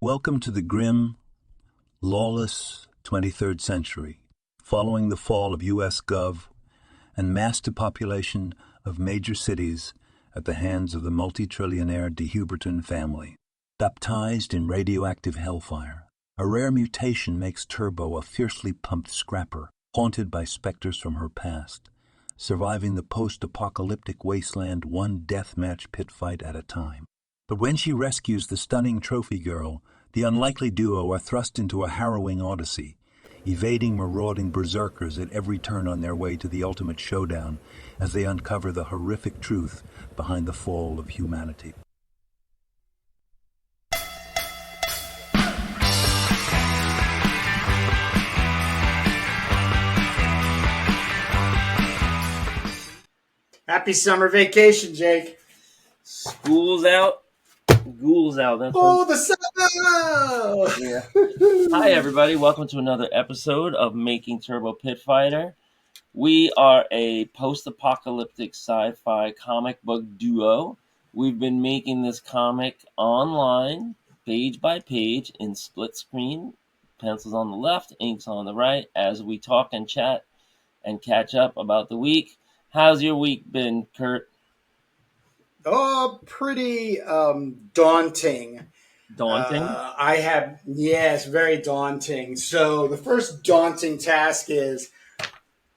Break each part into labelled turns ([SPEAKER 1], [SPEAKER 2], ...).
[SPEAKER 1] Welcome to the grim, lawless 23rd century, following the fall of U.S. Gov and mass depopulation of major cities at the hands of the multi-trillionaire de Huberton family. Baptized in radioactive hellfire, a rare mutation makes Turbo a fiercely pumped scrapper, haunted by specters from her past, surviving the post-apocalyptic wasteland one deathmatch pit fight at a time. But when she rescues the stunning trophy girl, the unlikely duo are thrust into a harrowing odyssey, evading marauding berserkers at every turn on their way to the ultimate showdown as they uncover the horrific truth behind the fall of humanity.
[SPEAKER 2] Happy summer vacation, Jake.
[SPEAKER 3] School's out. Ghouls out. That's
[SPEAKER 2] the summer!
[SPEAKER 3] Yeah. Hi, everybody. Welcome to another episode of Making Turbo Pit Fighter. We are a post-apocalyptic sci-fi comic book duo. We've been making this comic online, page by page, in split screen, pencils on the left, inks on the right, as we talk and chat and catch up about the week. How's your week been, Kurt?
[SPEAKER 2] Oh, pretty daunting.
[SPEAKER 3] Daunting?
[SPEAKER 2] Yes, very daunting. So the first daunting task is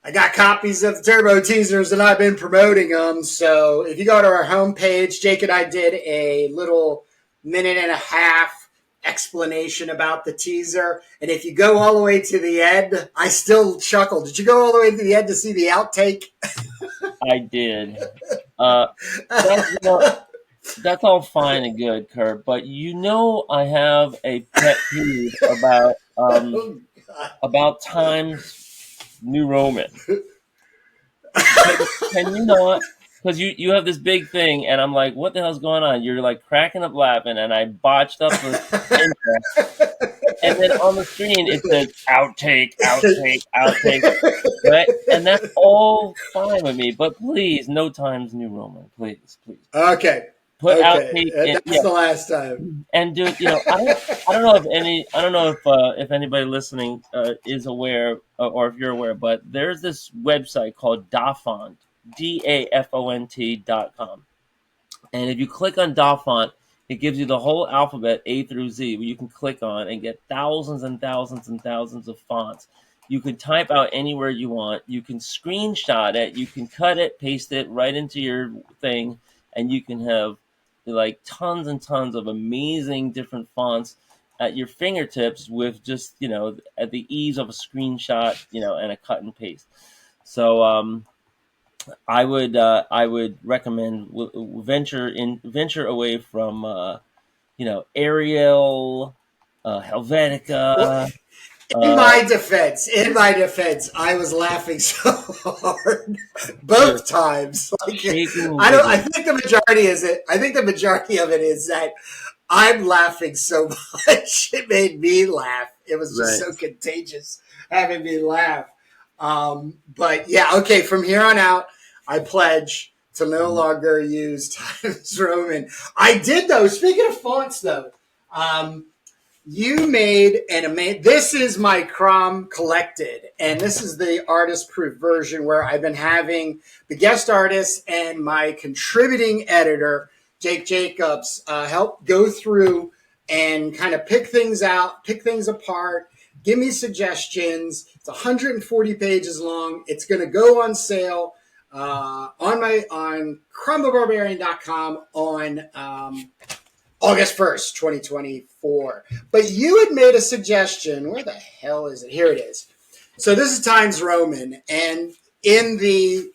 [SPEAKER 2] I got copies of the Turbo teasers and I've been promoting them. So if you go to our homepage, Jake and I did a little minute and a half explanation about the teaser. And if you go all the way to the end, I still chuckle. Did you go all the way to the end to see the outtake?
[SPEAKER 3] I did. That's all fine and good, Kurt. But I have a pet peeve about Times New Roman. Can you not? Because you have this big thing, and I'm like, what the hell's going on? You're like cracking up laughing, and I botched up the intro. And then on the screen, it says outtake, right? And that's all fine with me. But please, no Times New Roman, please.
[SPEAKER 2] Okay.
[SPEAKER 3] Put outtake.
[SPEAKER 2] That's the last time.
[SPEAKER 3] And dude, I don't know if anybody listening is aware or if you're aware, but there's this website called Dafont, DAFONT.com, and if you click on Dafont, it gives you the whole alphabet A through Z, where you can click on and get thousands and thousands and thousands of fonts. You can type out anywhere you want. You can screenshot it. You can cut it, paste it right into your thing, and you can have like tons and tons of amazing different fonts at your fingertips with just, at the ease of a screenshot, and a cut and paste. So I would recommend venture away from Arial, Helvetica.
[SPEAKER 2] In my defense, I was laughing so hard both times. I think the majority of it is that I'm laughing so much it made me laugh. It was just so contagious having me laugh. But yeah, okay. From here on out, I pledge to no longer use Times Roman. I did though. Speaking of fonts, though. You made this is my Crom collected, and this is the artist-proof version where I've been having the guest artist and my contributing editor, Jake Jacobs, help go through and kind of pick things out, pick things apart, give me suggestions. It's 140 pages long. It's going to go on sale on CromTheBarbarian.com on August 1st, 2024. But you had made a suggestion. Where the hell is it? Here it is. So this is Times Roman. And in the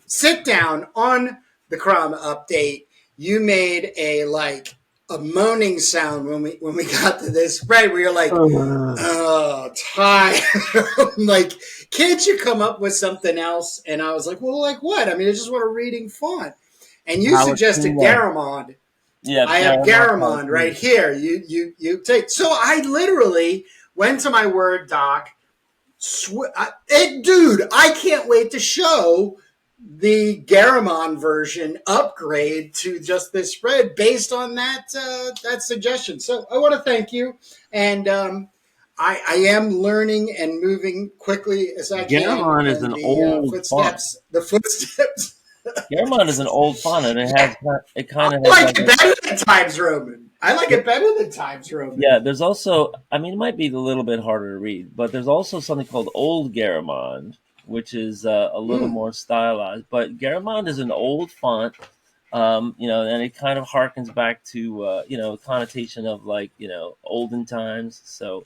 [SPEAKER 2] sit down on the Crom update, you made a moaning sound when we got to this spread where you're like, oh, Time. Like, can't you come up with something else? And I was like, well, like what? I mean, I just want a reading font. And you suggested Garamond.
[SPEAKER 3] Yeah,
[SPEAKER 2] I have Garamond right here. You take. So I literally went to my Word doc. Dude, I can't wait to show the Garamond version upgrade to just this spread based on that suggestion. So I want to thank you, and I am learning and moving quickly as I can
[SPEAKER 3] Garamond is
[SPEAKER 2] in
[SPEAKER 3] an
[SPEAKER 2] the
[SPEAKER 3] old font.
[SPEAKER 2] footsteps. The footsteps.
[SPEAKER 3] Garamond is an old font, and it
[SPEAKER 2] I
[SPEAKER 3] kind of has
[SPEAKER 2] like
[SPEAKER 3] like
[SPEAKER 2] it better than Times Roman. I like it better than Times Roman.
[SPEAKER 3] yeah. There's also, I mean, it might be a little bit harder to read, but there's also something called Old Garamond, which is a little more stylized. But Garamond is an old font, and it kind of harkens back to connotation of like olden times. So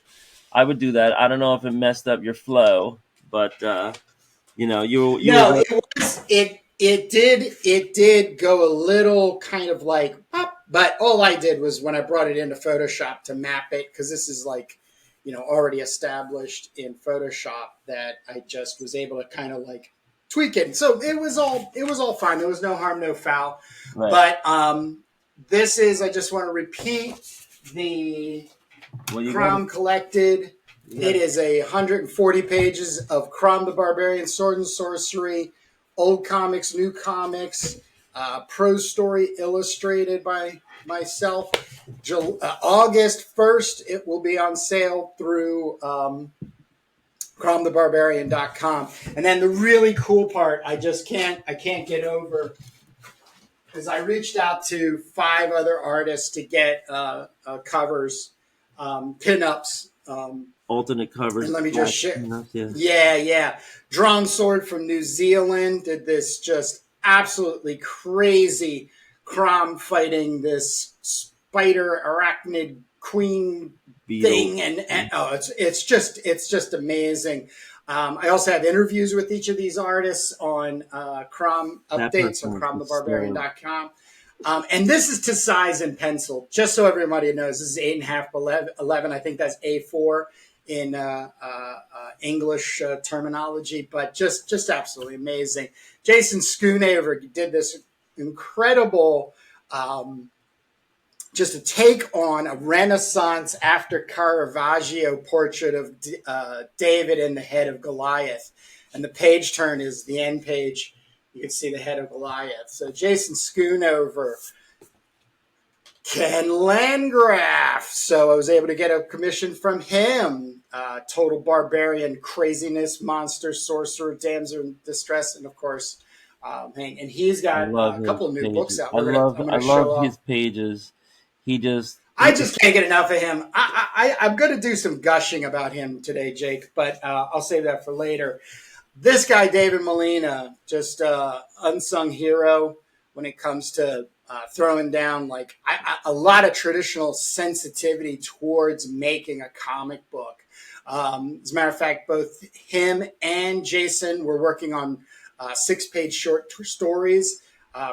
[SPEAKER 3] I would do that. I don't know if it messed up your flow, but you
[SPEAKER 2] No,
[SPEAKER 3] were
[SPEAKER 2] it did go a little kind of like pop, but all I did was when I brought it into Photoshop to map it, because this is like already established in Photoshop, that I just was able to kind of like tweak it. So it was all fine. There was no harm, no foul.
[SPEAKER 3] right.
[SPEAKER 2] But this is, I just want to repeat the
[SPEAKER 3] Well, you got
[SPEAKER 2] Crom Collected. It is 140 pages of Crom the Barbarian, Sword and Sorcery, old comics, new comics, prose story illustrated by myself. August 1st, it will be on sale through cromthebarbarian.com. And then the really cool part, I can't get over, because I reached out to 5 other artists to get covers, pinups.
[SPEAKER 3] alternate covers.
[SPEAKER 2] And let me just share.
[SPEAKER 3] Yeah.
[SPEAKER 2] Yeah. Drawn Sword from New Zealand did this just absolutely crazy Crom fighting this spider arachnid queen
[SPEAKER 3] Beetle.
[SPEAKER 2] thing, and it's just amazing. I also have interviews with each of these artists on Crom updates on cromthebarbarian.com. And this is to size in pencil, just so everybody knows. This is 8.5 by 11. I think that's A4 in English terminology, but just absolutely amazing. Jason Schoonover did this incredible, just a take on a Renaissance after Caravaggio portrait of David and the head of Goliath. And the page turn is the end page. You can see the head of Goliath. So Jason Schoonover, Ken Landgraf. So I was able to get a commission from him. Total barbarian, craziness, monster, sorcerer, damsel in distress, and of course, and he's got a couple of new books out.
[SPEAKER 3] I love his pages.
[SPEAKER 2] I just can't get enough of him. I'm going to do some gushing about him today, Jake, but I'll save that for later. This guy, David Molina, just unsung hero when it comes to throwing down like a lot of traditional sensitivity towards making a comic book. As a matter of fact, both him and Jason were working on 6-page short stories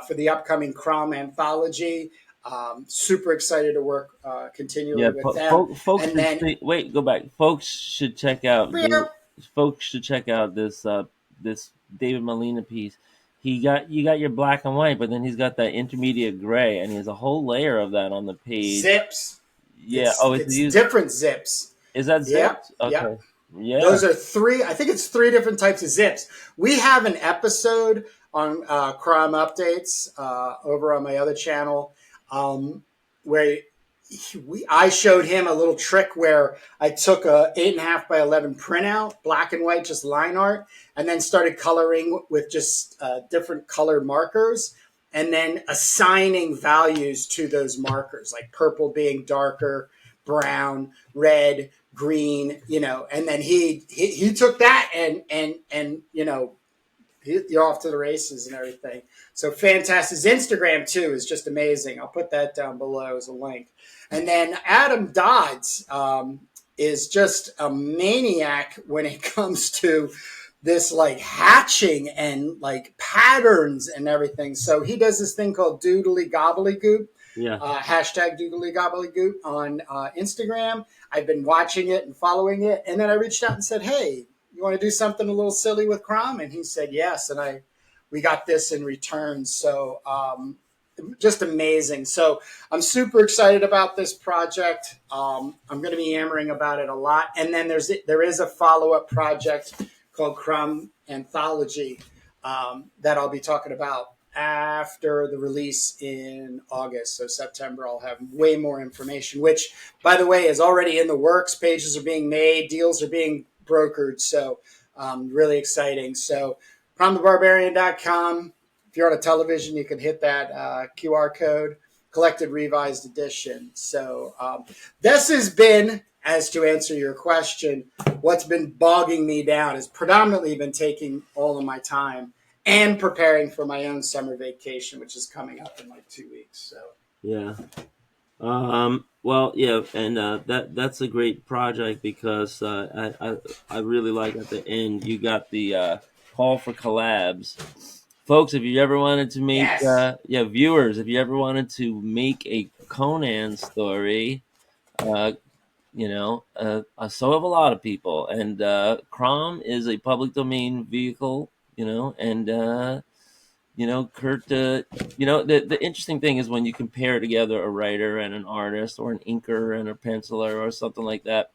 [SPEAKER 2] for the upcoming Crom anthology. Super excited to work continually with them.
[SPEAKER 3] Go back. Folks should check out this this David Molina piece. You got your black and white, but then he's got that intermediate gray, and he has a whole layer of that on the page.
[SPEAKER 2] Zips.
[SPEAKER 3] Yeah.
[SPEAKER 2] It's different zips.
[SPEAKER 3] Is that zips?
[SPEAKER 2] Yeah.
[SPEAKER 3] Okay.
[SPEAKER 2] Yeah.
[SPEAKER 3] Yeah.
[SPEAKER 2] Those are 3. I think it's 3 different types of zips. We have an episode on Crime Updates over on my other channel where I showed him a little trick where I took a 8.5 by 11 printout, black and white, just line art, and then started coloring with just different color markers, and then assigning values to those markers, like purple being darker, brown, red, green, and then he took that and you're off to the races and everything. So fantastic. His Instagram too is just amazing. I'll put that down below as a link. And then Adam Dodds is just a maniac when it comes to this like hatching and like patterns and everything. So he does this thing called Doodly Gobbledygook.
[SPEAKER 3] Yeah.
[SPEAKER 2] Hashtag Doodly Gobbledygook on Instagram. I've been watching it and following it. And then I reached out and said, hey, you want to do something a little silly with Crom? And he said yes. And we got this in return. So just amazing. So I'm super excited about this project. I'm going to be yammering about it a lot. And then there is a follow-up project called Crom Anthology that I'll be talking about after the release in August. So September, I'll have way more information, which, by the way, is already in the works. Pages are being made, deals are being brokered. So really exciting. So PromTheBarbarian.com. If you're on a television, you can hit that QR code, collected revised edition. So this has been, as to answer your question, what's been bogging me down has predominantly been taking all of my time and preparing for my own summer vacation, which is coming up in like 2 weeks. So
[SPEAKER 3] Yeah. Well, yeah, and that's a great project because I really like at the end you got the call for collabs, folks. If you ever wanted to make
[SPEAKER 2] yes,
[SPEAKER 3] viewers, if you ever wanted to make a Conan story, uh, so have a lot of people, and Crom is a public domain vehicle, and Kurt, the interesting thing is when you compare together a writer and an artist or an inker and a penciler or something like that.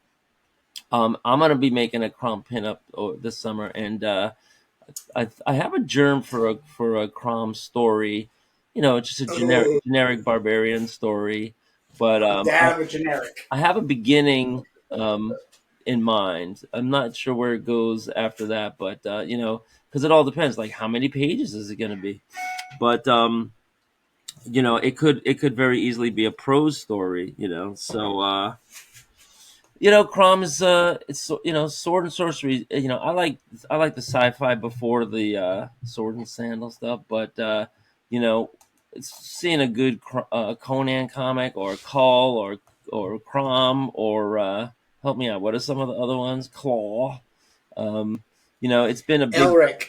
[SPEAKER 3] I'm going to be making a Crom pinup this summer, and I have a germ for a Crom story. It's just a generic barbarian story, but
[SPEAKER 2] I'm down with generic.
[SPEAKER 3] I have a beginning in mind. I'm not sure where it goes after that, but because it all depends. Like, how many pages is it going to be? But it could very easily be a prose story. So Crom is it's sword and sorcery. I like the sci-fi before the sword and sandal stuff, but you know, seeing a good Conan comic or Call or Crom or help me out. What are some of the other ones? Claw. It's been a big
[SPEAKER 2] Elric.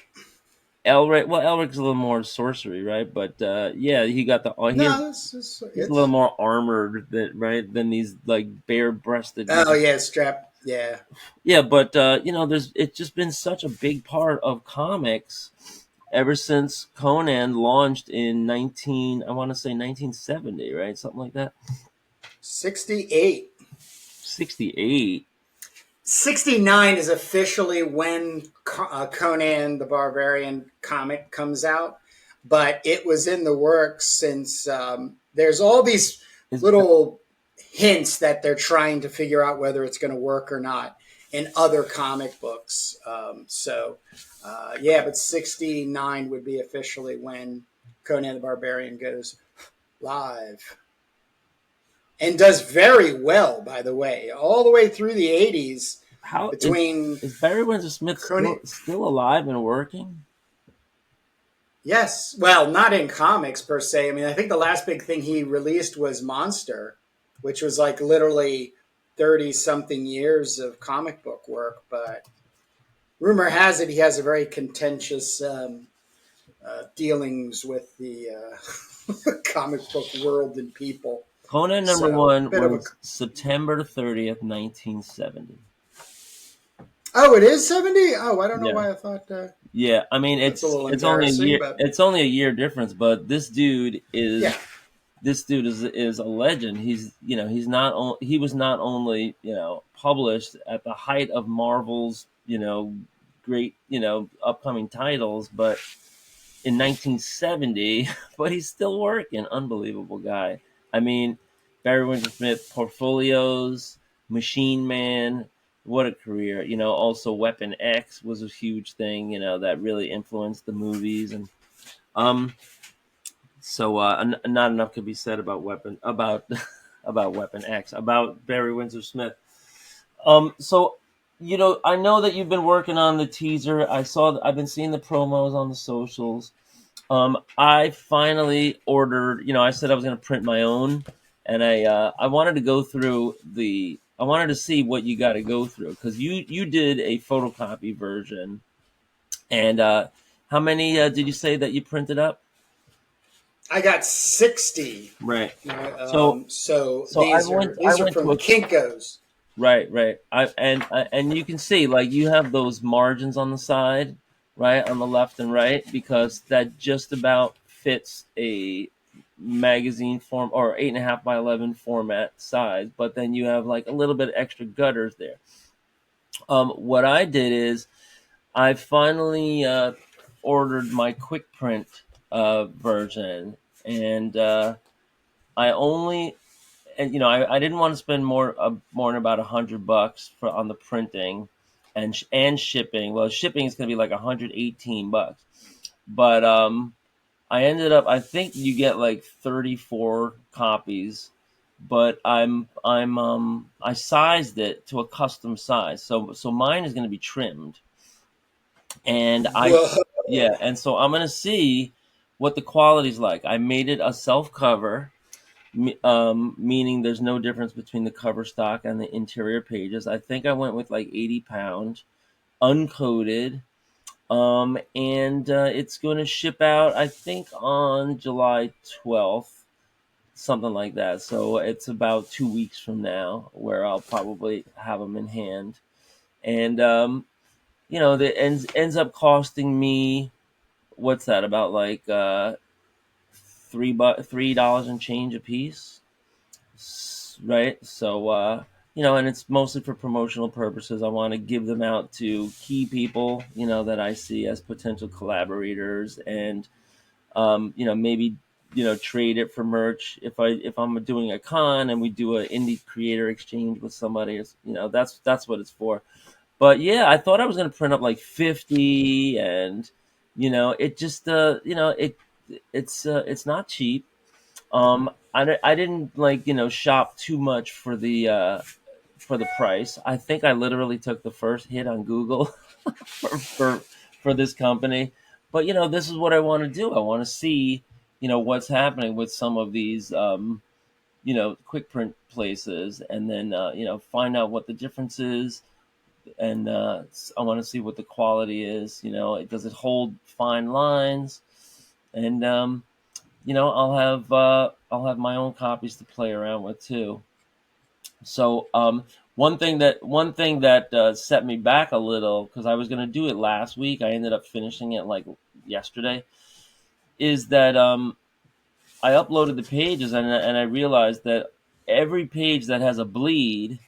[SPEAKER 3] Elric. Well, Elric's a little more sorcery, right? But yeah, he got the
[SPEAKER 2] No,
[SPEAKER 3] he's a little more armored than these like bare-breasted.
[SPEAKER 2] Oh yeah, strap. Yeah.
[SPEAKER 3] Yeah, but it's just been such a big part of comics ever since Conan launched in I want to say 1970, right? Something like that.
[SPEAKER 2] 68.
[SPEAKER 3] 68.
[SPEAKER 2] 69 is officially when Conan the Barbarian comic comes out, but it was in the works since there's all these little hints that they're trying to figure out whether it's going to work or not in other comic books. But 69 would be officially when Conan the Barbarian goes live. And does very well, by the way, all the way through the 80s.
[SPEAKER 3] How
[SPEAKER 2] between
[SPEAKER 3] is Barry Windsor Smith still alive and working?
[SPEAKER 2] Yes. Well, not in comics per se. I mean, I think the last big thing he released was Monster, which was like literally 30 something years of comic book work. But rumor has it he has a very contentious dealings with the comic book world and people.
[SPEAKER 3] Conan number one was September 30th, 1970.
[SPEAKER 2] Oh, it is 70? Oh, I don't know why I thought
[SPEAKER 3] yeah, I mean it's only a year. But it's only a year difference, but this dude is a legend. He was not only published at the height of Marvel's great upcoming titles, but in 1970, but he's still working. Unbelievable guy. I mean, Barry Windsor Smith portfolios, Machine Man. What a career. Also Weapon X was a huge thing, that really influenced the movies. And not enough could be said about about Weapon X, about Barry Windsor Smith. I know that you've been working on the teaser. I've been seeing the promos on the socials. I finally ordered, I said I was going to print my own, and I wanted to go through I wanted to see what you got to go through, because you did a photocopy version. And how many did you say that you printed up?
[SPEAKER 2] I got 60.
[SPEAKER 3] Right.
[SPEAKER 2] So these are from Kinko's.
[SPEAKER 3] Right. And you can see, like, you have those margins on the side, right, on the left and right, because that just about fits a magazine form or 8.5 by 11 format size, but then you have like a little bit extra gutters there. What I did is I finally ordered my quick print version, and I only, and I didn't want to spend more than about $100 on the printing and shipping. Well, shipping is going to be like $118, but I ended up. I think you get like 34 copies, but I sized it to a custom size, so mine is going to be trimmed, and
[SPEAKER 2] Whoa.
[SPEAKER 3] yeah, and so I'm going to see what the quality's like. I made it a self cover, meaning there's no difference between the cover stock and the interior pages. I think I went with like 80 pound, uncoated, and it's going to ship out, I think, on July 12th, something like that. So it's about 2 weeks from now where I'll probably have them in hand, and that ends up costing me, what's that, about like $3 and change a piece, right? So and it's mostly for promotional purposes. I want to give them out to key people, that I see as potential collaborators, and maybe trade it for merch if I'm doing a con and we do an indie creator exchange with somebody. That's what it's for. But yeah, I thought I was going to print up like 50, and it just it's not cheap. I didn't like shop too much for the price. I think I literally took the first hit on Google for this company. But this is what I want to do. I want to see what's happening with some of these quick print places, and then find out what the difference is, and I want to see what the quality is. Does it hold fine lines, and I'll have my own copies to play around with too. So one thing that set me back a little, because I was going to do it last week, I ended up finishing it like yesterday, is that I uploaded the pages, and I realized that every page that has a bleed,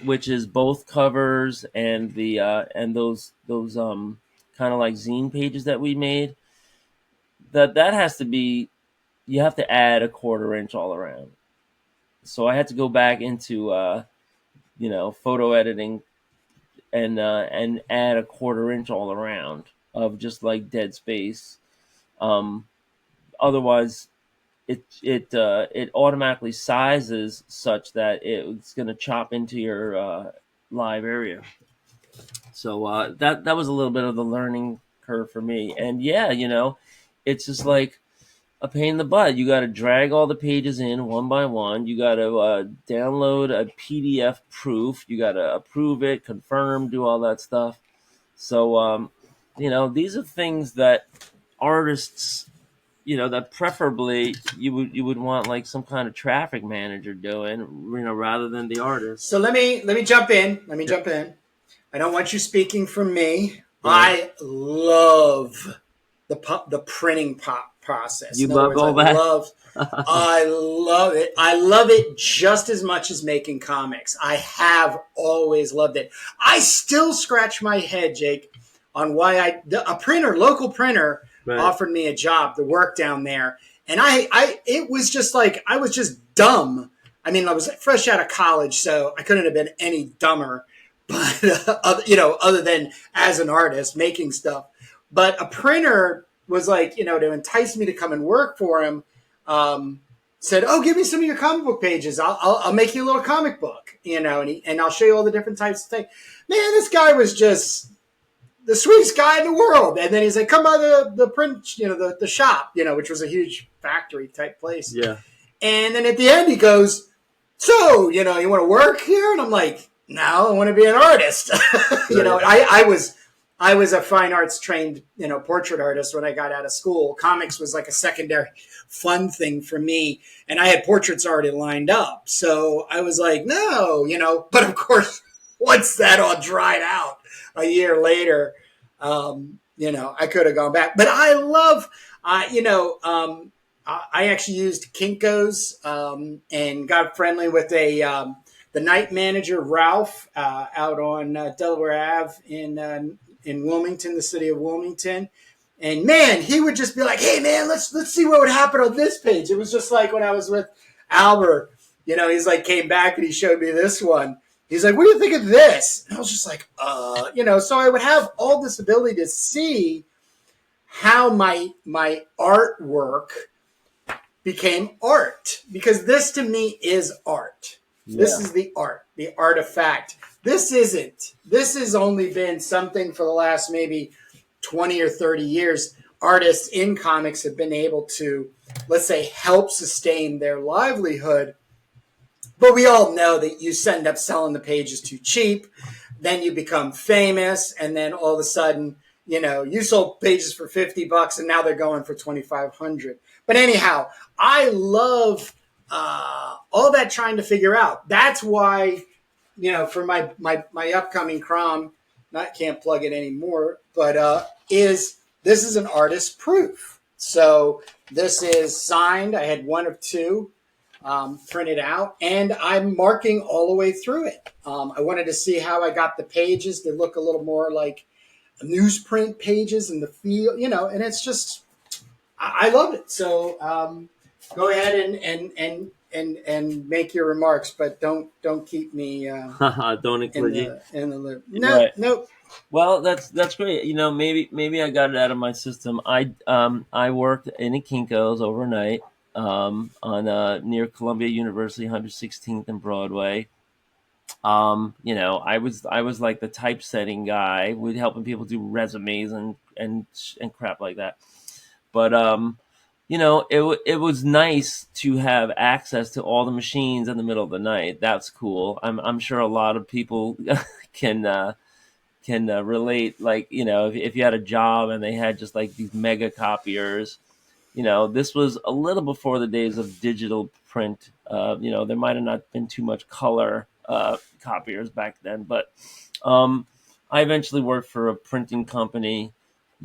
[SPEAKER 3] which is both covers and the and those kind of like zine pages that we made, that has to be, you have to add a 1/4 inch all around. So I had to go back into photo editing and add a 1/4 inch all around of just like dead space. Otherwise, it automatically sizes such that it's going to chop into your live area. So that was a little bit of the learning curve for me. And yeah, it's just like a pain in the butt. You got to drag all the pages in one by one. You got to download a PDF proof. You got to approve it, confirm, do all that stuff. So, these are things that artists, that preferably you would want like some kind of traffic manager doing, rather than the artist.
[SPEAKER 2] So let me jump in. Jump in. I don't want you speaking for me. Yeah. I love the printing process.
[SPEAKER 3] You love all that?
[SPEAKER 2] I love it. I love it just as much as making comics. I have always loved it. I still scratch my head, Jake, on why a local printer, right, offered me a job to work down there. And it was just like, I was just dumb. I mean, I was fresh out of college, so I couldn't have been any dumber, but other than as an artist making stuff. But a printer was like, to entice me to come and work for him, said, "Oh, give me some of your comic book pages. I'll make you a little comic book, and I'll show you all the different types of things." Man, this guy was just the sweetest guy in the world. And then he's like, "Come by the print, the shop, which was a huge factory type place."
[SPEAKER 3] Yeah.
[SPEAKER 2] And then at the end he goes, "So, you want to work here?" And I'm like, "No, I want to be an artist." Right. I was a fine arts trained, portrait artist when I got out of school. Comics was like a secondary fun thing for me. And I had portraits already lined up. So I was like, no, but of course, once that all dried out a year later, I could have gone back. But I love, I actually used Kinko's and got friendly with the night manager, Ralph, out on Delaware Ave in in Wilmington, the city of Wilmington. And man, he would just be like, "Hey man, let's see what would happen on this page." It was just like when I was with Albert, he's like came back and he showed me this one. He's like, "What do you think of this?" And I was just like, so I would have all this ability to see how my artwork became art, because this to me is art. Yeah. This is the art, the artifact. This isn't. This has only been something for the last maybe 20 or 30 years. Artists in comics have been able to, let's say, help sustain their livelihood. But we all know that you end up selling the pages too cheap. Then you become famous. And then all of a sudden, you sold pages for $50 and now they're going for $2,500. But anyhow, I love all that trying to figure out. That's why, for my upcoming Crom, can't plug it anymore, but this is an artist proof. So this is signed. I had one of two printed out, and I'm marking all the way through it. I wanted to see how I got the pages to look a little more like newsprint pages in the feel, and it's just, I love it. So go ahead and make your remarks, but don't keep me
[SPEAKER 3] don't include you
[SPEAKER 2] in the loop. No, right. Nope.
[SPEAKER 3] Well, that's great. Maybe I got it out of my system. I worked in a Kinko's overnight on near Columbia University, 116th and Broadway. I was like the typesetting guy, with helping people do resumes and crap like that. But it was nice to have access to all the machines in the middle of the night. That's cool. I'm sure a lot of people can relate. Like, if you had a job and they had just like these mega copiers, this was a little before the days of digital print. There might have not been too much color copiers back then, but I eventually worked for a printing company,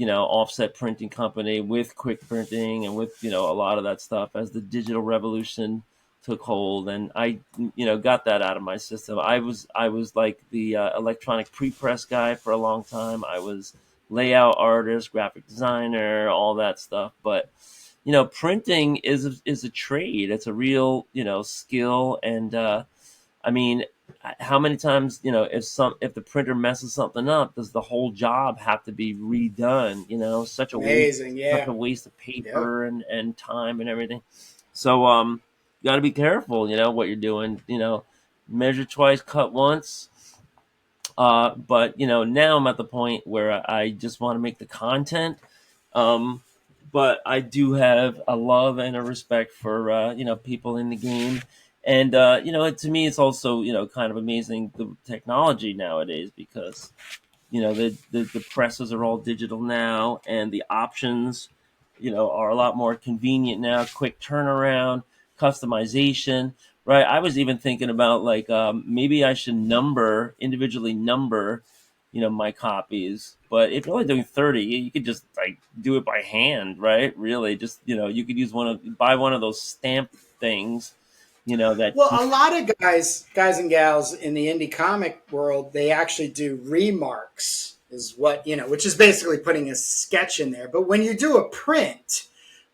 [SPEAKER 3] offset printing company, with quick printing and with, a lot of that stuff as the digital revolution took hold. And I, got that out of my system. I was like the electronic pre-press guy for a long time. I was layout artist, graphic designer, all that stuff. But, printing is a trade. It's a real, skill. And, I mean, how many times, if the printer messes something up, does the whole job have to be redone? Such a waste of paper, yep, and time and everything. So you got to be careful, what you're doing. Measure twice, cut once. But now I'm at the point where I just want to make the content. But I do have a love and a respect for people in the game. And, to me, it's also, kind of amazing, the technology nowadays, because, the presses are all digital now, and the options, are a lot more convenient now. Quick turnaround, customization, right? I was even thinking about like maybe I should individually number, my copies. But if you're only doing 30, you could just like do it by hand, right? Really, just you could buy one of those stamp things. That.
[SPEAKER 2] Well, a lot of guys and gals in the indie comic world, they actually do remarks, is what, which is basically putting a sketch in there. But when you do a print,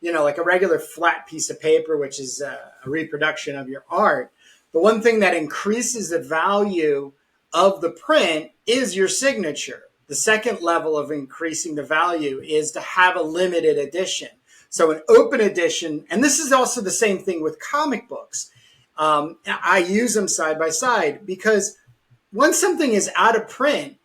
[SPEAKER 2] like a regular flat piece of paper, which is a reproduction of your art, the one thing that increases the value of the print is your signature. The second level of increasing the value is to have a limited edition. So an open edition, and this is also the same thing with comic books. I use them side by side, because once something is out of print,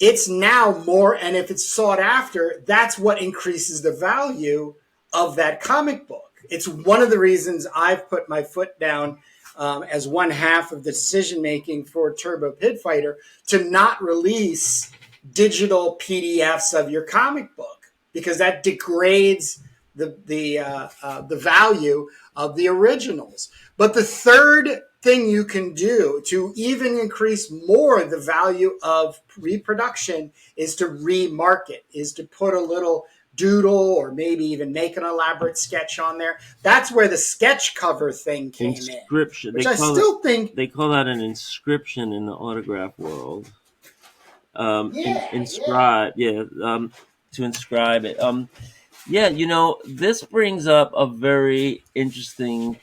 [SPEAKER 2] it's now more, and if it's sought after, that's what increases the value of that comic book. It's one of the reasons I've put my foot down as one half of the decision making for Turbo Pit Fighter to not release digital PDFs of your comic book, because that degrades the value of the originals. But the third thing you can do to even increase more the value of reproduction is to remarket, is to put a little doodle or maybe even make an elaborate sketch on there. That's where the sketch cover thing came
[SPEAKER 3] inscription.
[SPEAKER 2] In. Which I still think
[SPEAKER 3] they call that an inscription in the autograph world.
[SPEAKER 2] Yeah, yeah.
[SPEAKER 3] inscribe, to inscribe it. Yeah, this brings up a very interesting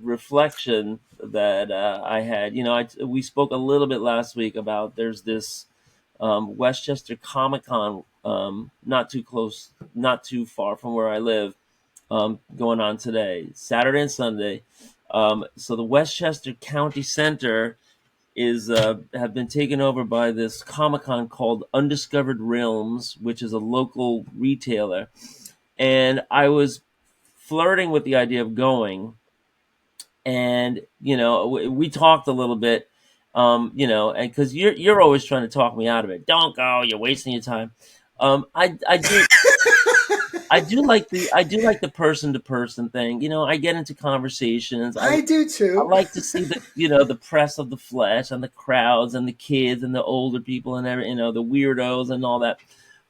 [SPEAKER 3] reflection that I had. We spoke a little bit last week about there's this Westchester Comic Con, not too close, not too far from where I live, going on today, Saturday and Sunday. So the Westchester County Center is have been taken over by this Comic Con called Undiscovered Realms, which is a local retailer. And I was flirting with the idea of going, and we talked a little bit, and because you're always trying to talk me out of it. Don't go, you're wasting your time. I do like the person to person thing. I get into conversations. I
[SPEAKER 2] I do
[SPEAKER 3] I
[SPEAKER 2] too.
[SPEAKER 3] like to see the press of the flesh and the crowds and the kids and the older people and the weirdos and all that.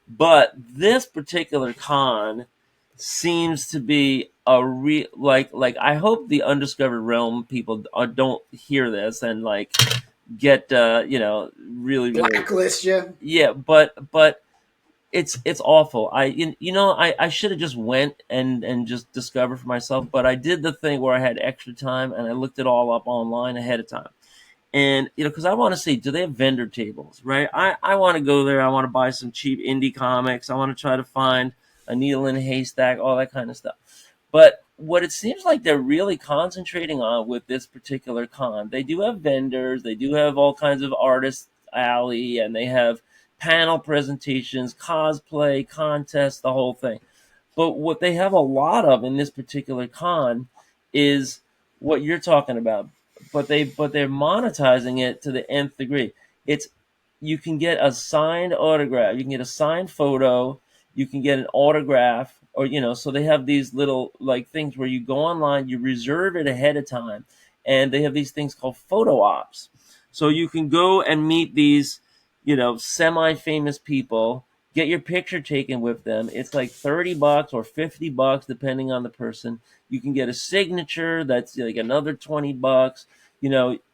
[SPEAKER 3] But this particular con seems to be a like I hope the Undiscovered Realm people don't hear this and like get really really,
[SPEAKER 2] Blacklist you.
[SPEAKER 3] yeah, but it's awful. I should have just went and just discovered for myself, but I did the thing where I had extra time and I looked it all up online ahead of time. And because I want to see, do they have vendor tables, right? I want to go there. I want to buy some cheap indie comics. I want to try to find a needle in a haystack, all that kind of stuff. But what it seems like they're really concentrating on with this particular con, they do have vendors, they do have all kinds of artist alley, and they have panel presentations, cosplay contests, the whole thing. But what they have a lot of in this particular con is what you're talking about. But they're monetizing it to the nth degree. It's You can get a signed autograph, you can get a signed photo, you can get an autograph, or so they have these little like things where you go online, you reserve it ahead of time, and they have these things called photo ops. So you can go and meet these, semi-famous people, get your picture taken with them. It's like $30 or $50 depending on the person. You can get a signature that's like another $20,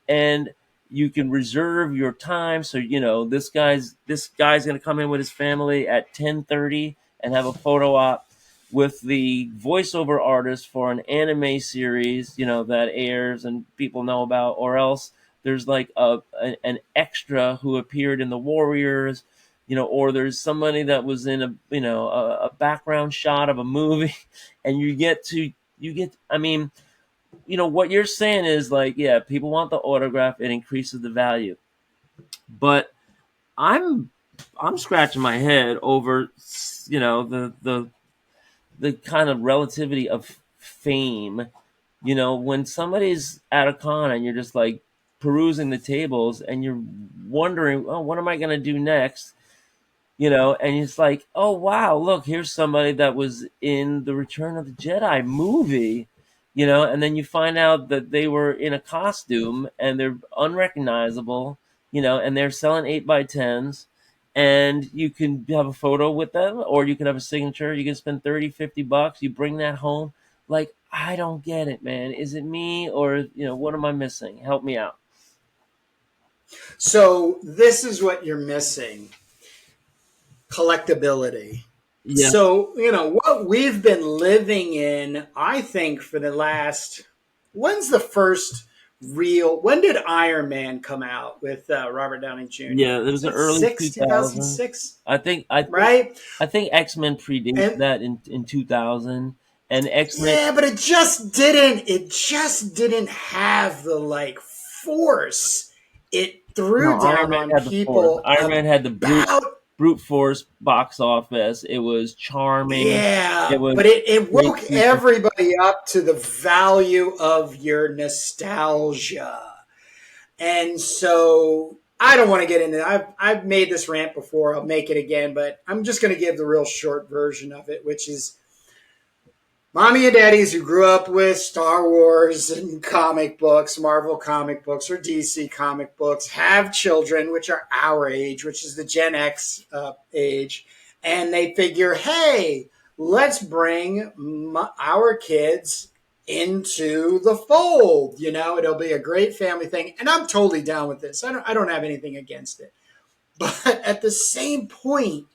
[SPEAKER 3] and you can reserve your time. So this guy's going to come in with his family at 10:30 and have a photo op with the voiceover artist for an anime series, that airs and people know about, or else there's like an extra who appeared in the Warriors, or there's somebody that was in a background shot of a movie, and I mean, what you're saying is like, yeah, people want the autograph, it increases the value. But I'm I'm scratching my head over the kind of relativity of fame. When somebody's at a con and you're just like perusing the tables and you're wondering, oh, what am I going to do next? And it's like, oh wow, look, here's somebody that was in the Return of the Jedi movie, and then you find out that they were in a costume and they're unrecognizable, and they're selling 8x10s, and you can have a photo with them, or you can have a signature. You can spend 30-50 bucks, you bring that home. Like, I don't get it, man. Is it me, or what am I missing? Help me out.
[SPEAKER 2] So this is what you're missing: collectability.
[SPEAKER 3] Yeah.
[SPEAKER 2] So, what we've been living in, I think, for the last, when's the first when did Iron Man come out with Robert Downey
[SPEAKER 3] Yeah,
[SPEAKER 2] Jr.?
[SPEAKER 3] it
[SPEAKER 2] Is
[SPEAKER 3] was the
[SPEAKER 2] that
[SPEAKER 3] early 2000s.
[SPEAKER 2] 2006?
[SPEAKER 3] I think I think
[SPEAKER 2] Right?
[SPEAKER 3] I think X-Men predates
[SPEAKER 2] And
[SPEAKER 3] that in 2000, and X-Men.
[SPEAKER 2] yeah, but it just didn't have the like force it
[SPEAKER 3] No,
[SPEAKER 2] threw
[SPEAKER 3] Iron
[SPEAKER 2] down
[SPEAKER 3] Man
[SPEAKER 2] on
[SPEAKER 3] had the force.
[SPEAKER 2] people
[SPEAKER 3] Iron Man had the
[SPEAKER 2] about.
[SPEAKER 3] brute force box office. It was charming.
[SPEAKER 2] Yeah,
[SPEAKER 3] It was
[SPEAKER 2] but it
[SPEAKER 3] great
[SPEAKER 2] woke
[SPEAKER 3] people.
[SPEAKER 2] everybody up to the value of your nostalgia. And so I don't want to get into that. I've made this rant before. I'll make it again, but I'm just going to give the real short version of it, which is mommy and daddies who grew up with Star Wars and comic books, Marvel comic books, or DC comic books, have children, which are our age, which is the Gen X age, and they figure, hey, let's bring our kids into the fold. It'll be a great family thing, and I'm totally down with this. I don't have anything against it. But at the same point,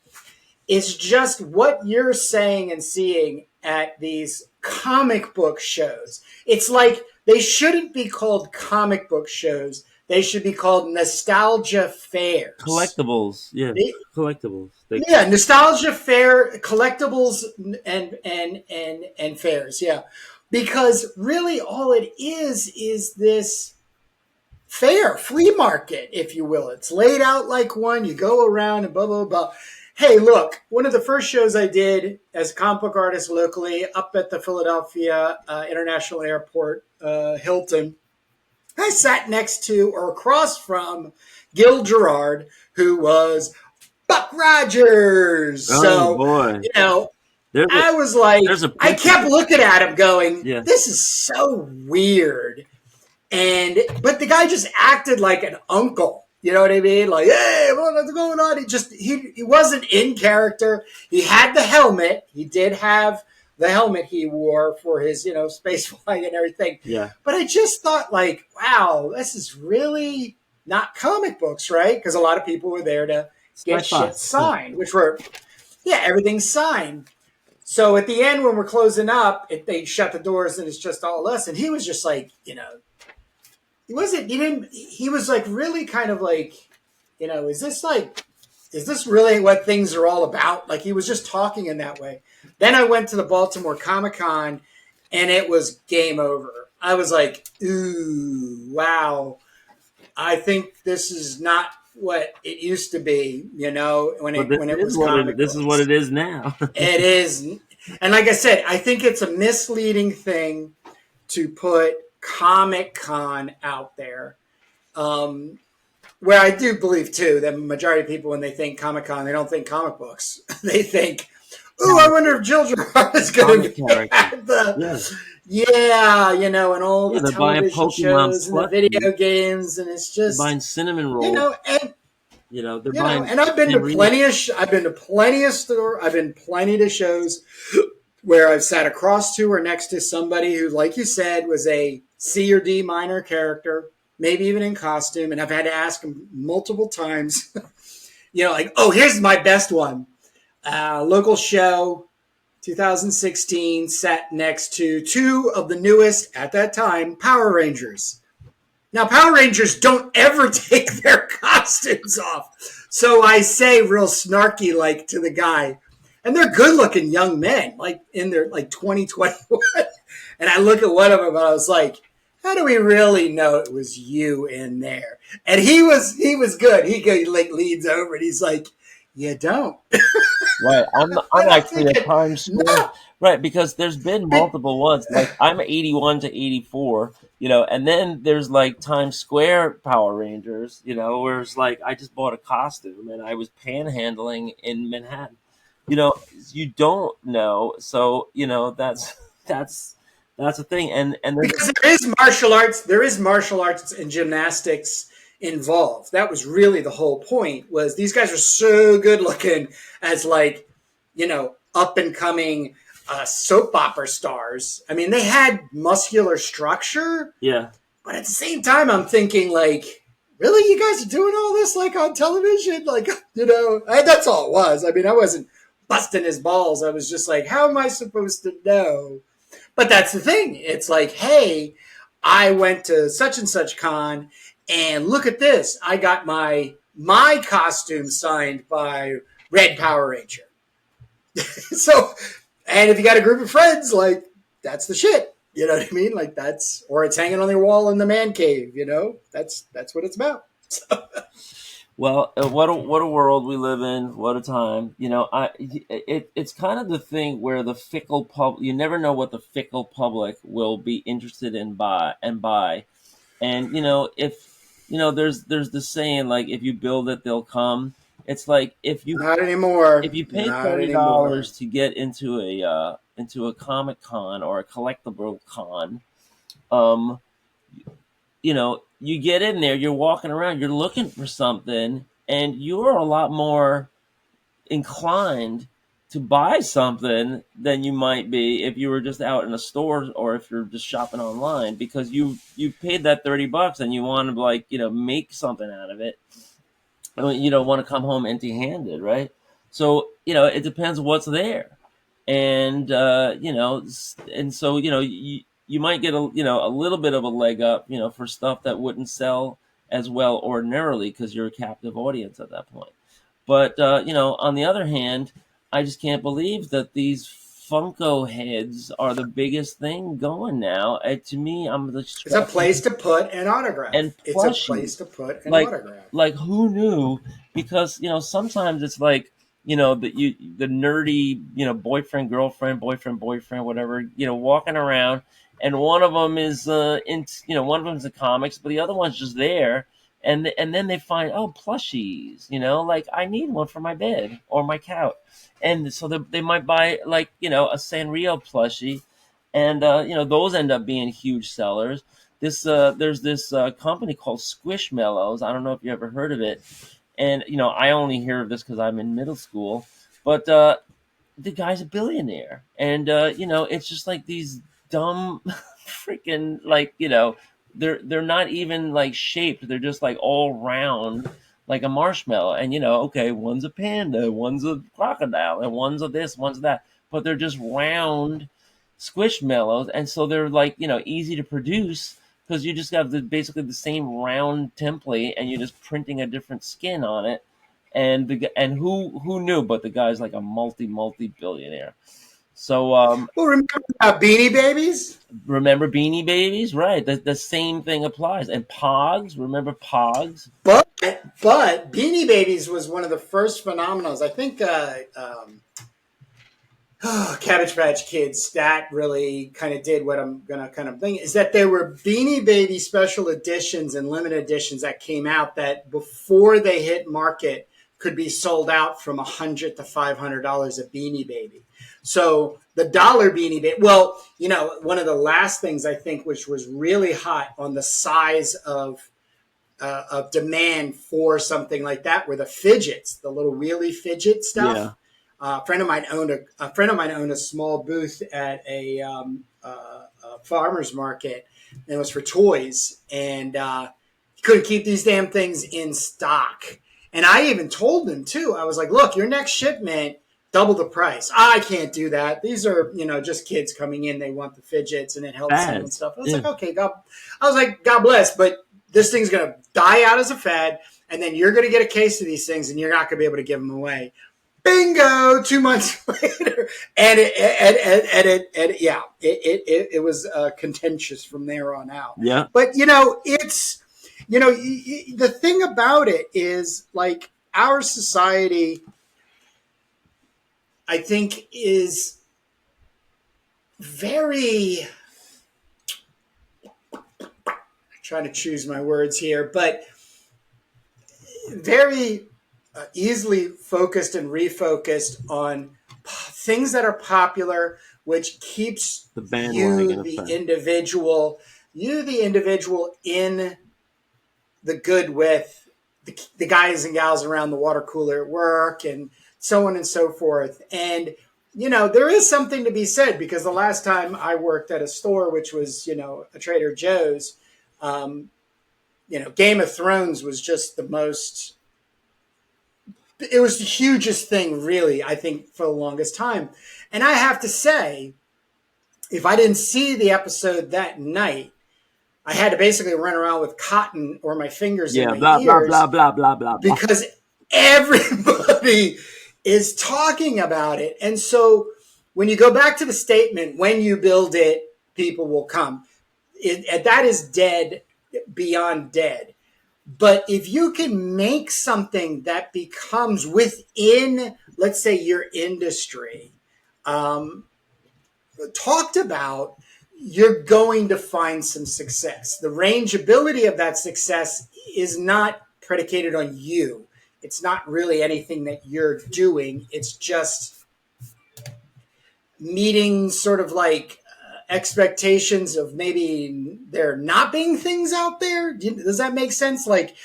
[SPEAKER 2] it's just what you're saying and seeing at these comic book shows. It's like they shouldn't be called comic book shows. They should be called nostalgia fairs.
[SPEAKER 3] Collectibles, yeah,
[SPEAKER 2] They,
[SPEAKER 3] collectibles.
[SPEAKER 2] yeah, nostalgia fair, collectibles, and fairs. Yeah, because really all it is this fair, flea market, if you will. It's laid out like one. You go around and blah, blah, blah. Hey, look, one of the first shows I did as a comic book artist locally up at the Philadelphia International Airport, Hilton, I sat next to or across from Gil Gerard, who was Buck Rogers.
[SPEAKER 3] Oh,
[SPEAKER 2] so,
[SPEAKER 3] boy.
[SPEAKER 2] I was like, I kept looking at him going,
[SPEAKER 3] yeah.
[SPEAKER 2] This is so weird. But the guy just acted like an uncle. You know what I mean? Like, hey, what's going on? He wasn't in character. He had the helmet. He did have the helmet he wore for his, space flying and everything.
[SPEAKER 3] Yeah.
[SPEAKER 2] But I just thought, like, wow, this is really not comic books, right? Because a lot of people were there to get shit signed, which were, everything's signed. So at the end, when we're closing up, they shut the doors and it's just all us. And he was just like, he was like really kind of like, is this really what things are all about? Like he was just talking in that way. Then I went to the Baltimore Comic-Con and it was game over. I was like, ooh, wow. I think this is not what it used to be, when it was comic books.
[SPEAKER 3] This is what it is now.
[SPEAKER 2] It is. And like I said, I think it's a misleading thing to put Comic-Con out there, where I do believe too that the majority of people, when they think Comic-Con, they don't think comic books. They think, "Ooh, I wonder if Jill Gerard is going to be at the and all the television shows and the video games, and it's just
[SPEAKER 3] buying cinnamon rolls,
[SPEAKER 2] they're buying. And I've been to plenty to shows where I've sat across to or next to somebody who, like you said, was a C or D minor character, maybe even in costume. And I've had to ask them multiple times, like, oh, here's my best one. Local show, 2016, sat next to two of the newest, at that time, Power Rangers. Now, Power Rangers don't ever take their costumes off. So I say real snarky, like, to the guy, and they're good-looking young men, like in their 2021. And I look at one of them, and I was like, "How do we really know it was you in there?" And he was good. He like leans over, and he's like, "You don't."
[SPEAKER 3] Right. I'm actually a Times Square. No. Right, because there's been multiple ones. Like I'm 81 to 84, and then there's like Times Square Power Rangers, where it's like I just bought a costume and I was panhandling in Manhattan. You don't know, so that's a thing, and
[SPEAKER 2] because there is martial arts and gymnastics involved. That was really the whole point. Was these guys are so good looking as up and coming soap opera stars. I mean, they had muscular structure.
[SPEAKER 3] Yeah,
[SPEAKER 2] but at the same time, I'm thinking like, really, you guys are doing all this like on television? Like, that's all it was. I mean, I wasn't busting his balls. I was just like, how am I supposed to know? But that's the thing. It's like, hey, I went to such and such con, and look at this. I got my costume signed by Red Power Ranger. So, and if you got a group of friends, like, that's the shit. You know what I mean? Like or it's hanging on the wall in the man cave. That's what it's about. So.
[SPEAKER 3] Well, what a world we live in. What a time. It's kind of the thing where the fickle public, you never know what the fickle public will be interested in buy. And if there's the saying, like, if you build it, they'll come. It's like if you
[SPEAKER 2] not anymore.
[SPEAKER 3] If you pay $30 to get into a Comic Con or a collectible con, you get in there, you're walking around, you're looking for something, and you're a lot more inclined to buy something than you might be if you were just out in a store or if you're just shopping online, because you paid that $30 and you want to make something out of it. I mean, you don't want to come home empty-handed, right? So it depends what's there, and and so you might get a little bit of a leg up, for stuff that wouldn't sell as well ordinarily because you're a captive audience at that point. But on the other hand, I just can't believe that these Funko heads are the biggest thing going now. To me, I'm just
[SPEAKER 2] It's a place to put an autograph.
[SPEAKER 3] and
[SPEAKER 2] It's a
[SPEAKER 3] plushies.
[SPEAKER 2] place to put an
[SPEAKER 3] Like
[SPEAKER 2] autograph.
[SPEAKER 3] like who knew? Because sometimes it's like the nerdy boyfriend, whatever, walking around, and one of them is one of them's in comics, but the other one's just there. And then they find, oh, plushies, like I need one for my bed or my couch, and so they might buy like a Sanrio plushie, and those end up being huge sellers. There's this company called Squishmallows. I don't know if you ever heard of it, and I only hear of this because I'm in middle school, but the guy's a billionaire, and it's just like these dumb freaking, like, they're not even like shaped, they're just like all round like a marshmallow, and okay, one's a panda, one's a crocodile, and one's a this, one's that, but they're just round squishmallows, and so they're like easy to produce because you just have basically the same round template, and you're just printing a different skin on it. And who knew? But the guy's like a multi billionaire. So
[SPEAKER 2] Well, remember Beanie Babies?
[SPEAKER 3] remember Beanie Babies, right? The same thing applies. And Pogs, remember Pogs?
[SPEAKER 2] But Beanie Babies was one of the first phenomenons. I think Cabbage Patch Kids, that really kind of did what I'm going to kind of think, is that there were Beanie Baby special editions and limited editions that came out that before they hit market could be sold out from $100 to $500 a Beanie Baby. So the dollar Beanie Baby, well, one of the last things I think which was really hot on the size of demand for something like that were the fidgets, the little wheelie fidget stuff.
[SPEAKER 3] Yeah.
[SPEAKER 2] A friend of mine owned a small booth at a farmer's market, and it was for toys, and he couldn't keep these damn things in stock. And I even told him too. I was like, "Look, your next shipment, double the price." I can't do that. These are just kids coming in. They want the fidgets, and it helps them and stuff. I was like, "Okay, God bless," but this thing's gonna die out as a fad, and then you're gonna get a case of these things, and you're not gonna be able to give them away. Bingo! 2 months later, and it was contentious from there on out.
[SPEAKER 3] Yeah.
[SPEAKER 2] But it's the thing about it is, like, our society, I think, is very, I'm trying to choose my words here, but very easily focused and refocused on things that are popular, which keeps the individual in the good with the guys and gals around the water cooler at work, and so on and so forth. And there is something to be said, because the last time I worked at a store, which was a Trader Joe's, Game of Thrones was just the most. It was the hugest thing, really, I think, for the longest time. And I have to say, if I didn't see the episode that night, I had to basically run around with cotton or my fingers in my ears.
[SPEAKER 3] Blah, blah, blah, blah, blah.
[SPEAKER 2] Because everybody is talking about it. And so when you go back to the statement, when you build it, people will come. That is dead beyond dead. But if you can make something that becomes within, let's say, your industry, talked about, you're going to find some success. The rangeability of that success is not predicated on you. It's not really anything that you're doing. It's just meeting sort of like expectations of maybe there not being things out there. Does that make sense? Like,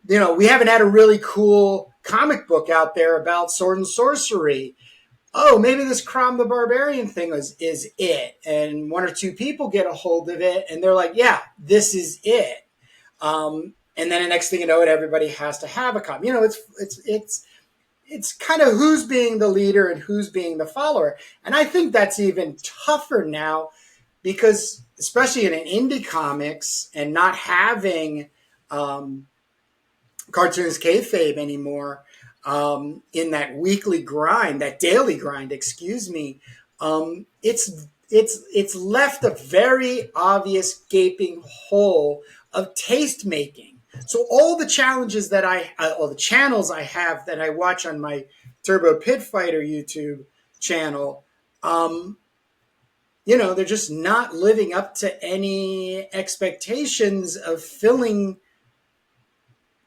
[SPEAKER 2] we haven't had a really cool comic book out there about sword and sorcery. Oh, maybe this Crom the Barbarian thing is it. And one or two people get a hold of it, and they're like, yeah, this is it. and then the next thing you know, everybody has to have a comic. It's kind of who's being the leader and who's being the follower, and I think that's even tougher now because, especially in an indie comics and not having cartoons kayfabe anymore, in that weekly grind, that daily grind, excuse me, it's left a very obvious gaping hole of taste making. So all the challenges that all the channels I have that I watch on my Turbo Pit Fighter YouTube channel, they're just not living up to any expectations of filling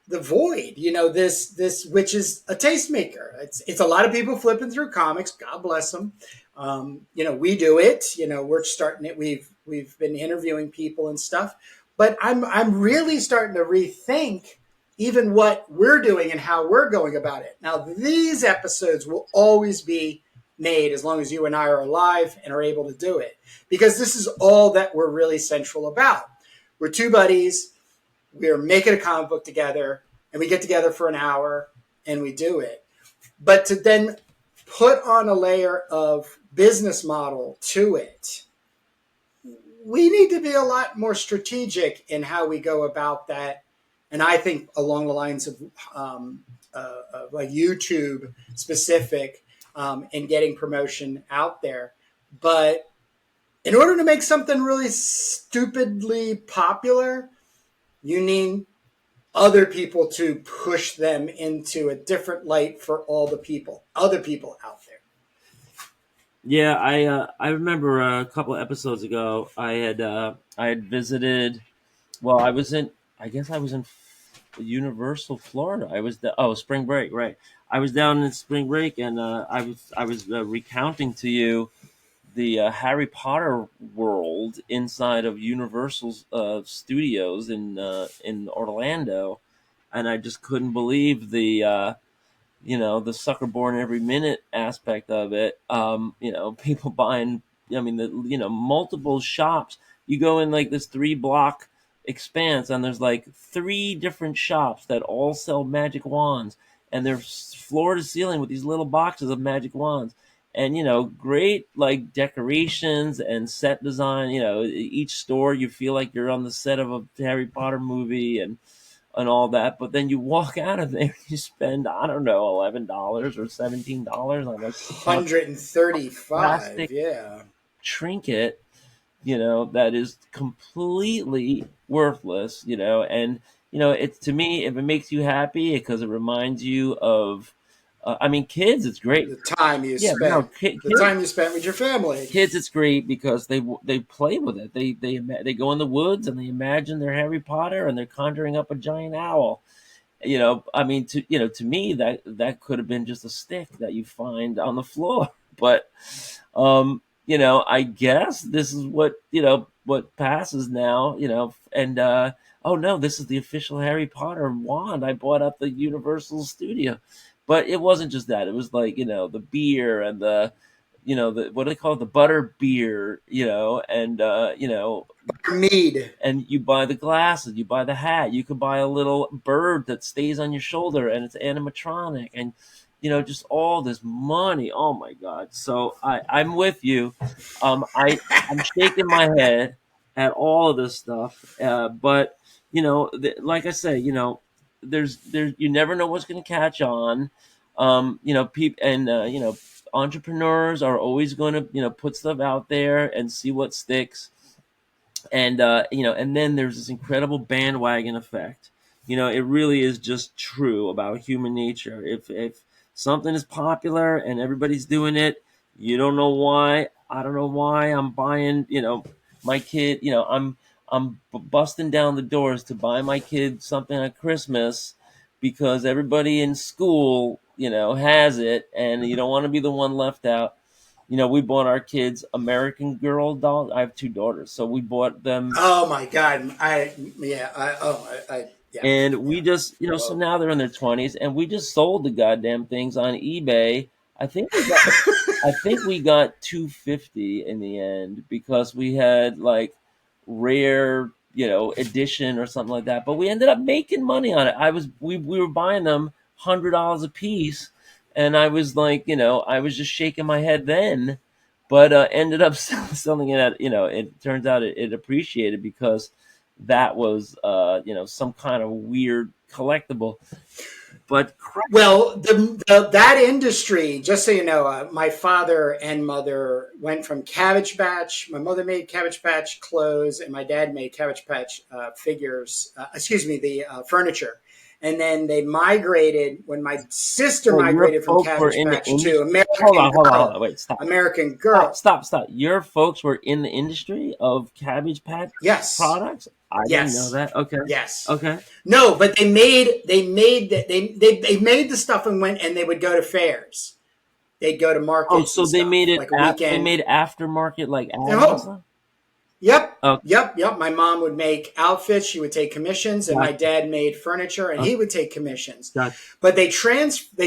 [SPEAKER 2] the void. This which is a tastemaker. It's a lot of people flipping through comics. God bless them. We do it. We're starting it. We've been interviewing people and stuff, but I'm really starting to rethink even what we're doing and how we're going about it. Now, these episodes will always be made as long as you and I are alive and are able to do it, because this is all that we're really central about. We're two buddies. We're making a comic book together, and we get together for an hour and we do it. But to then put on a layer of business model to it, we need to be a lot more strategic in how we go about that. And I think along the lines of like YouTube specific, and getting promotion out there. But in order to make something really stupidly popular, you need other people to push them into a different light for all the people, other people out there.
[SPEAKER 3] Yeah, I remember a couple of episodes ago, I had visited. Well, I guess I was in Universal, Florida. I was spring break, right? I was down in spring break, and I was recounting to you the Harry Potter world inside of Universal's studios in Orlando, and I just couldn't believe the sucker born every minute aspect of it. People buying, I mean, multiple shops. You go in like this 3 block expanse, and there's like 3 different shops that all sell magic wands, and they're floor to ceiling with these little boxes of magic wands. And great like decorations and set design. Each store you feel like you're on the set of a Harry Potter movie, and all that, but then you walk out of there, you spend, I don't know, $11 or $17 on a
[SPEAKER 2] $135,
[SPEAKER 3] plastic
[SPEAKER 2] yeah,
[SPEAKER 3] trinket, that is completely worthless, and it's, to me, if it makes you happy because it reminds you of, I mean, kids, it's great.
[SPEAKER 2] The time you
[SPEAKER 3] Yeah, no,
[SPEAKER 2] spent, the time you spent with your family.
[SPEAKER 3] kids, it's great because they play with it. They go in the woods and they imagine they're Harry Potter and they're conjuring up a giant owl. I mean, to me, that could have been just a stick that you find on the floor. But I guess this is what passes now. And oh no, this is the official Harry Potter wand I bought at the Universal Studio. But it wasn't just that. It was like the beer and the what do they call it, the butter beer, and
[SPEAKER 2] Mead.
[SPEAKER 3] and you buy the glasses, you buy the hat, you could buy a little bird that stays on your shoulder and it's animatronic, and just all this money. Oh my god. So I'm with you. I'm shaking my head at all of this stuff, but like I say, there's you never know what's going to catch on. People, and entrepreneurs are always going to put stuff out there and see what sticks. And and then there's this incredible bandwagon effect. It really is just true about human nature. If something is popular and everybody's doing it, you don't know why. I don't know why I'm buying. My kid. I'm busting down the doors to buy my kid something at Christmas because everybody in school has it, and you don't want to be the one left out. We bought our kids American Girl dolls. I have 2 daughters, so we bought them.
[SPEAKER 2] Oh my god! Yeah.
[SPEAKER 3] And we just, so now they're in their 20s, and we just sold the goddamn things on eBay. I think we got $250 in the end because we had like rare, edition or something like that. But we ended up making money on it. We were buying them $100 a piece, and I was like, I was just shaking my head then, but ended up selling it at, it turns out it appreciated because that was some kind of weird collectible. But
[SPEAKER 2] well, that industry, just so you know, my father and mother went from Cabbage Patch. My mother made Cabbage Patch clothes, and my dad made Cabbage Patch figures. The furniture. And then they migrated when my sister migrated from Cabbage Patch to American Girl.
[SPEAKER 3] Wait, stop.
[SPEAKER 2] American Girl.
[SPEAKER 3] Stop. Your folks were in the industry of Cabbage Patch products? I didn't know that. Okay.
[SPEAKER 2] Yes.
[SPEAKER 3] Okay.
[SPEAKER 2] No, but they made the stuff and they would go to fairs. They'd go to markets.
[SPEAKER 3] Oh, so they made it they made aftermarket like
[SPEAKER 2] ads. Yep. Oh. Yep. My mom would make outfits. She would take commissions, and my dad made furniture, and he would take commissions. But they transferred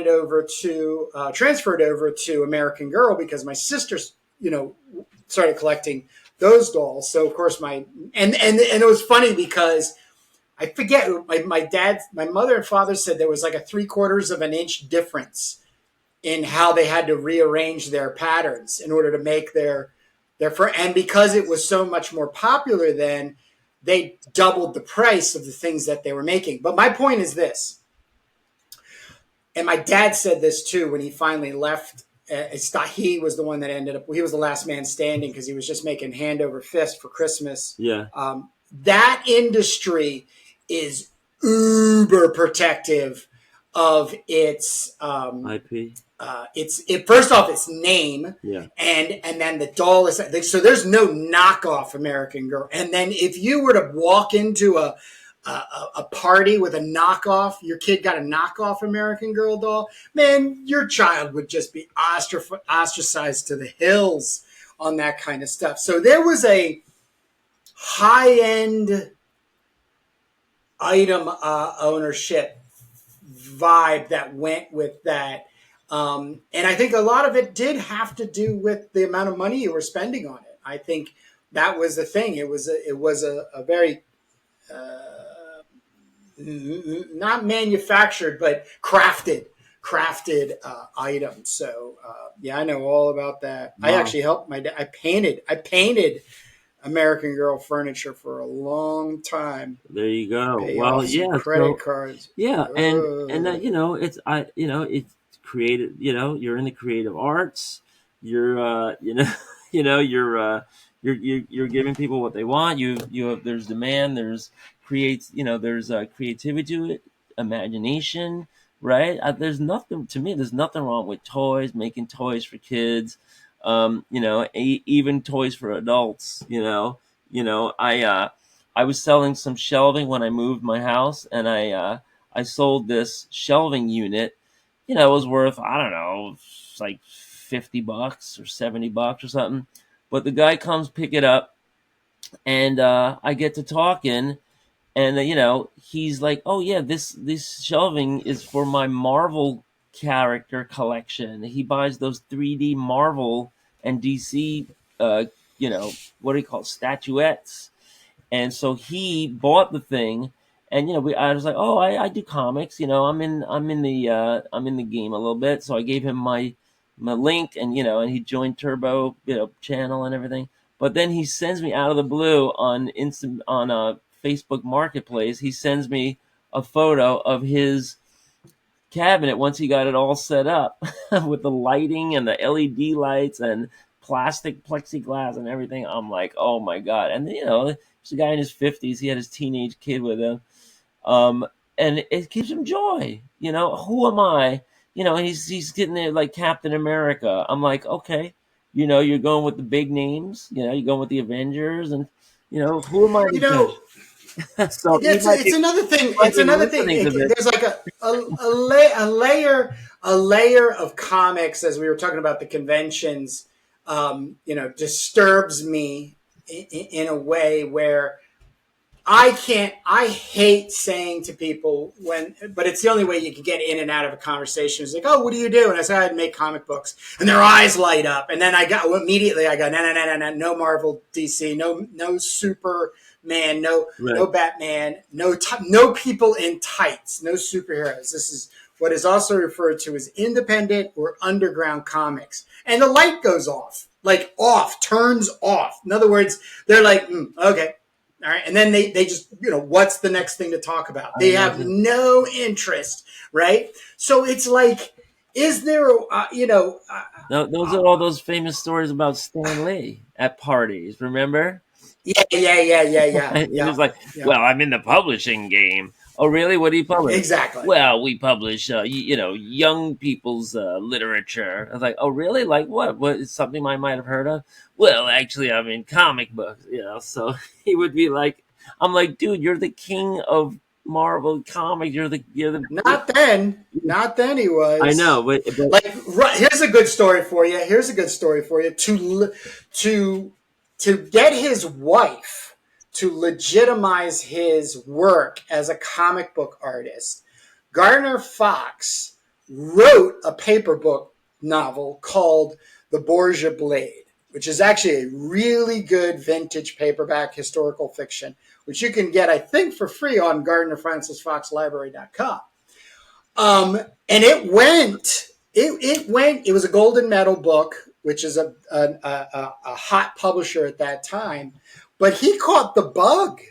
[SPEAKER 2] over to American Girl because my sister, started collecting those dolls. So of course and it was funny because I forget my mother and father said there was like a 3/4 of an inch difference in how they had to rearrange their patterns in order to make and because it was so much more popular then, they doubled the price of the things that they were making. But my point is this, and my dad said this too when he finally left. He was the one that he was the last man standing because he was just making hand over fist for Christmas.
[SPEAKER 3] Yeah.
[SPEAKER 2] That industry is uber protective of its
[SPEAKER 3] IP.
[SPEAKER 2] First off, its name, and then the doll is so there's no knockoff American Girl. And then if you were to walk into a party with a knockoff, your kid got a knockoff American Girl doll, man, your child would just be ostracized to the hills on that kind of stuff. So there was a high-end item ownership vibe that went with that. And I think a lot of it did have to do with the amount of money you were spending on it. I think that was the thing. It was a very not manufactured, but crafted item. So I know all about that. Wow. I actually helped my dad. I painted American Girl furniture for a long time.
[SPEAKER 3] There you go.
[SPEAKER 2] Credit cards.
[SPEAKER 3] Yeah, and it's creative. You're in the creative arts. You're you're giving people what they want. There's demand. There's creativity to it, imagination, right? There's nothing wrong with toys, making toys for kids. Even toys for adults. I was selling some shelving when I moved my house, and I sold this shelving unit. It was worth, I don't know, like $50 or $70 or something. But the guy comes pick it up, and I get to talking, and he's like, "Oh yeah, this shelving is for my Marvel character collection." He buys those 3D Marvel and DC, what do you call it, statuettes, and so he bought the thing. And I was like, "Oh, I do comics. I'm in the game a little bit." So I gave him my link, and and he joined Turbo channel and everything. But then he sends me out of the blue on Facebook Marketplace. He sends me a photo of his cabinet once he got it all set up with the lighting and the LED lights and plastic plexiglass and everything. I'm like, oh my God. And he's a guy in his 50s. He had his teenage kid with him. And it gives him joy. Who am I? And he's getting there like Captain America. I'm like, okay, you're going with the big names. You're going with the Avengers, and who am I?
[SPEAKER 2] So it's another thing. It's another thing. There's like a layer of comics, as we were talking about the conventions. Disturbs me in a way where I hate saying to people but it's the only way you can get in and out of a conversation. It's like, "Oh, what do you do?" And I say, "I make comic books," and their eyes light up. And then I go, no Marvel, DC, no super Man, no
[SPEAKER 3] Right.
[SPEAKER 2] Batman, no people in tights, no superheroes. This is what is also referred to as independent or underground comics. And the light goes off, like off, turns off. In other words, they're like, okay, all right. And then they just, what's the next thing to talk about? They have no interest, right? So it's like, is there,
[SPEAKER 3] those are all those famous stories about Stan Lee at parties, remember?
[SPEAKER 2] Yeah.
[SPEAKER 3] And he was like, well, I'm in the publishing game. Oh, really? What do you publish?
[SPEAKER 2] Exactly.
[SPEAKER 3] Well, we publish, young people's literature. I was like, oh, really? Like what? What is something I might have heard of? Well, actually, I'm in comic books, So he would be like, I'm like, dude, you're the king of Marvel comics. You're the.
[SPEAKER 2] Not then he was.
[SPEAKER 3] I know, but
[SPEAKER 2] like, here's a good story for you. To get his wife to legitimize his work as a comic book artist, Gardner Fox wrote a paper book novel called The Borgia Blade, which is actually a really good vintage paperback historical fiction, which you can get, I think, for free on GardnerFrancisFoxLibrary.com. And it was a golden medal book, which is a hot publisher at that time, but he caught the bug.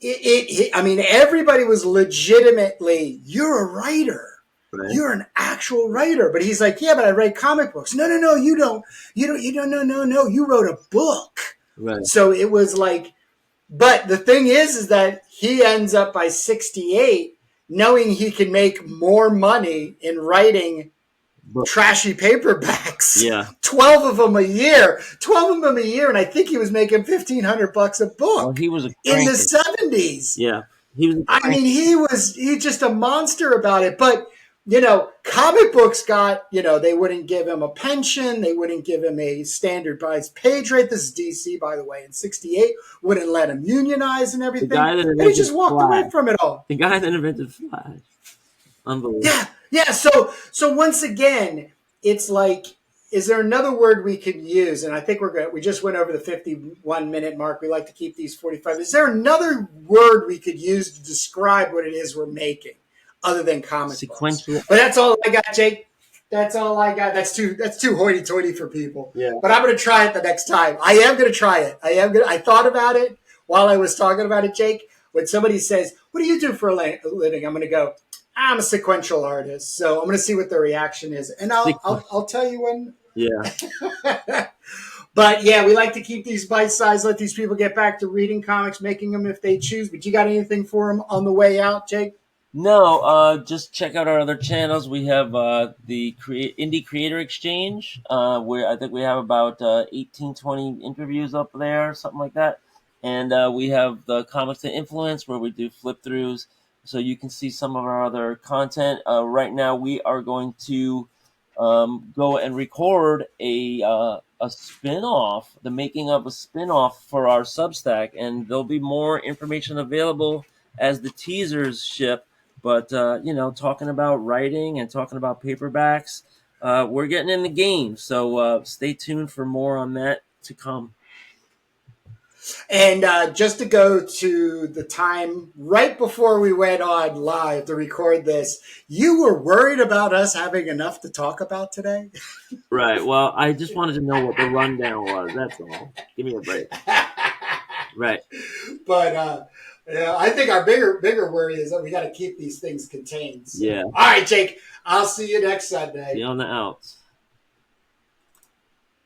[SPEAKER 2] I mean, everybody was legitimately, you're a writer. Right. You're an actual writer. But he's like, yeah, but I write comic books. No, you don't. No. You wrote a book.
[SPEAKER 3] Right.
[SPEAKER 2] So it was like, but the thing is that he ends up by 68 knowing he can make more money in writing trashy paperbacks.
[SPEAKER 3] Yeah.
[SPEAKER 2] 12 of them a year. And I think he was making $1,500 a book.
[SPEAKER 3] Well, he was in
[SPEAKER 2] the 70s.
[SPEAKER 3] Yeah.
[SPEAKER 2] He's just a monster about it. But, comic books got, they wouldn't give him a pension. They wouldn't give him a standardized page rate. This is DC, by the way, in 68. Wouldn't let him unionize and everything. And he just walked away from it all.
[SPEAKER 3] The guy that invented Flash. Unbelievable.
[SPEAKER 2] Yeah. So once again, it's like, is there another word we could use? And I think we just went over the 51-minute mark. We like to keep these 45. Is there another word we could use to describe what it is we're making other than comic books? But that's all I got, Jake. That's all I got. That's too hoity-toity for people.
[SPEAKER 3] Yeah.
[SPEAKER 2] But I'm going to try it the next time. I am going to try it. I thought about it while I was talking about it, Jake. When somebody says, what do you do for a living? I'm going to go, I'm a sequential artist. So I'm going to see what the reaction is. And I'll tell you when.
[SPEAKER 3] Yeah.
[SPEAKER 2] But yeah, we like to keep these bite-sized, let these people get back to reading comics, making them if they choose. But you got anything for them on the way out, Jake?
[SPEAKER 3] No, just check out our other channels. We have the Indie Creator Exchange, where I think we have about 18, 20 interviews up there, something like that. And we have the Comics to Influence, where we do flip-throughs, so you can see some of our other content. Right now, we are going to go and record a spin-off, the making of a spin-off for our Substack, and there'll be more information available as the teasers ship. But, talking about writing and talking about paperbacks, we're getting in the game. So stay tuned for more on that to come.
[SPEAKER 2] And just to go to the time right before we went on live to record this, you were worried about us having enough to talk about today?
[SPEAKER 3] Right. Well, I just wanted to know what the rundown was. That's all. Give me a break. Right.
[SPEAKER 2] But I think our bigger worry is that we got to keep these things contained. So.
[SPEAKER 3] Yeah.
[SPEAKER 2] All right, Jake. I'll see you next Sunday.
[SPEAKER 3] See you on the outs.